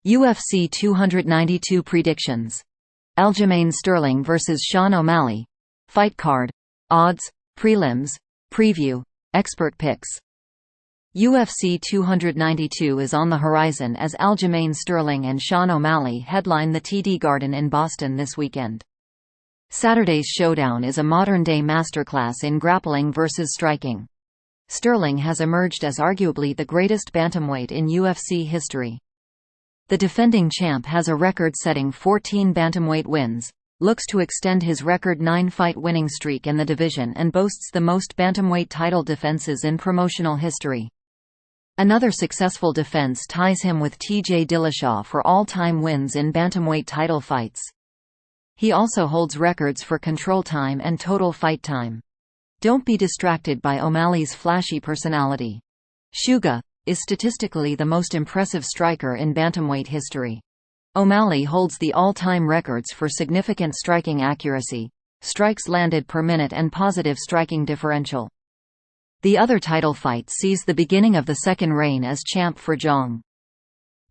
UFC 292 predictions. Aljamain Sterling vs Sean O'Malley. Fight card. Odds, prelims, preview, expert picks. UFC 292 is on the horizon as Aljamain Sterling and Sean O'Malley headline the TD Garden in Boston this weekend. Saturday's showdown is a modern-day masterclass in grappling versus striking. Sterling has emerged as arguably the greatest bantamweight in UFC history. The defending champ has a record-setting 14 bantamweight wins, looks to extend his record 9-fight winning streak in the division and boasts the most bantamweight title defenses in promotional history. Another successful defense ties him with TJ Dillashaw for all-time wins in bantamweight title fights. He also holds records for control time and total fight time. Don't be distracted by O'Malley's flashy personality. Suga is statistically the most impressive striker in bantamweight history. O'Malley holds the all-time records for significant striking accuracy, strikes landed per minute and positive striking differential. The other title fight sees the beginning of the second reign as champ for Zhang.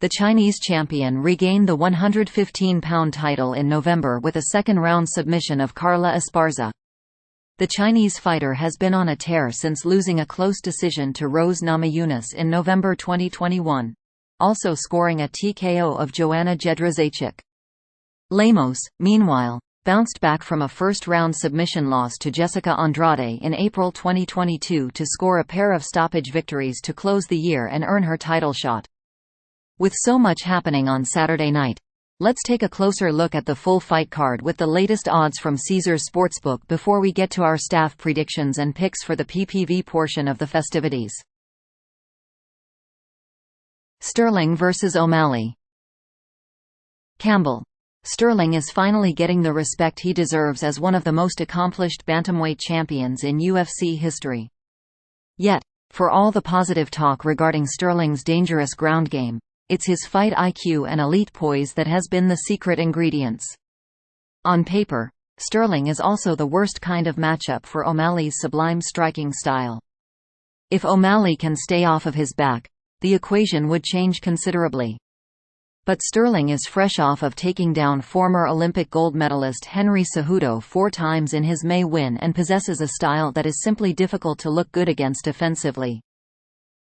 The Chinese champion regained the 115-pound title in November with a second-round submission of Carla Esparza. The Chinese fighter has been on a tear since losing a close decision to Rose Namajunas in November 2021, also scoring a TKO of Joanna Jedrzejczyk. Lemos, meanwhile, bounced back from a first-round submission loss to Jessica Andrade in April 2022 to score a pair of stoppage victories to close the year and earn her title shot. With so much happening on Saturday night, let's take a closer look at the full fight card with the latest odds from Caesars Sportsbook before we get to our staff predictions and picks for the PPV portion of the festivities. Sterling vs O'Malley. Campbell. Sterling is finally getting the respect he deserves as one of the most accomplished bantamweight champions in UFC history. Yet, for all the positive talk regarding Sterling's dangerous ground game, it's his fight IQ and elite poise that has been the secret ingredients. On paper, Sterling is also the worst kind of matchup for O'Malley's sublime striking style. If O'Malley can stay off of his back, the equation would change considerably. But Sterling is fresh off of taking down former Olympic gold medalist Henry Cejudo 4 times in his May win and possesses a style that is simply difficult to look good against defensively.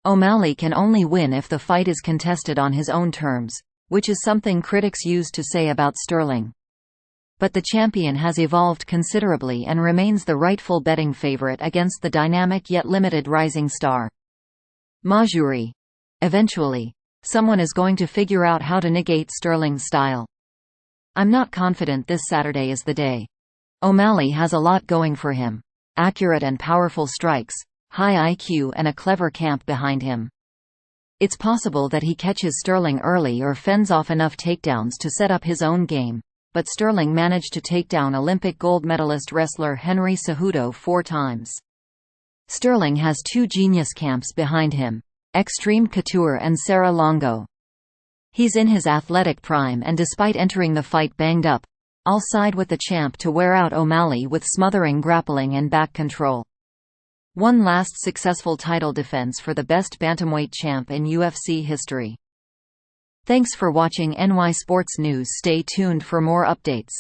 O'Malley can only win if the fight is contested on his own terms, which is something critics used to say about Sterling. But the champion has evolved considerably and remains the rightful betting favorite against the dynamic yet limited rising star. Majuri. Eventually, someone is going to figure out how to negate Sterling's style. I'm not confident this Saturday is the day. O'Malley has a lot going for him: accurate and powerful strikes, high IQ and a clever camp behind him. It's possible that he catches Sterling early or fends off enough takedowns to set up his own game, but Sterling managed to take down Olympic gold medalist wrestler Henry Cejudo 4 times. Sterling has 2 genius camps behind him: Extreme Couture and Serra Longo. He's in his athletic prime and despite entering the fight banged up, I'll side with the champ to wear out O'Malley with smothering grappling and back control. One last successful title defense for the best bantamweight champ in UFC history. Thanks for watching NY Sports News. Stay tuned for more updates.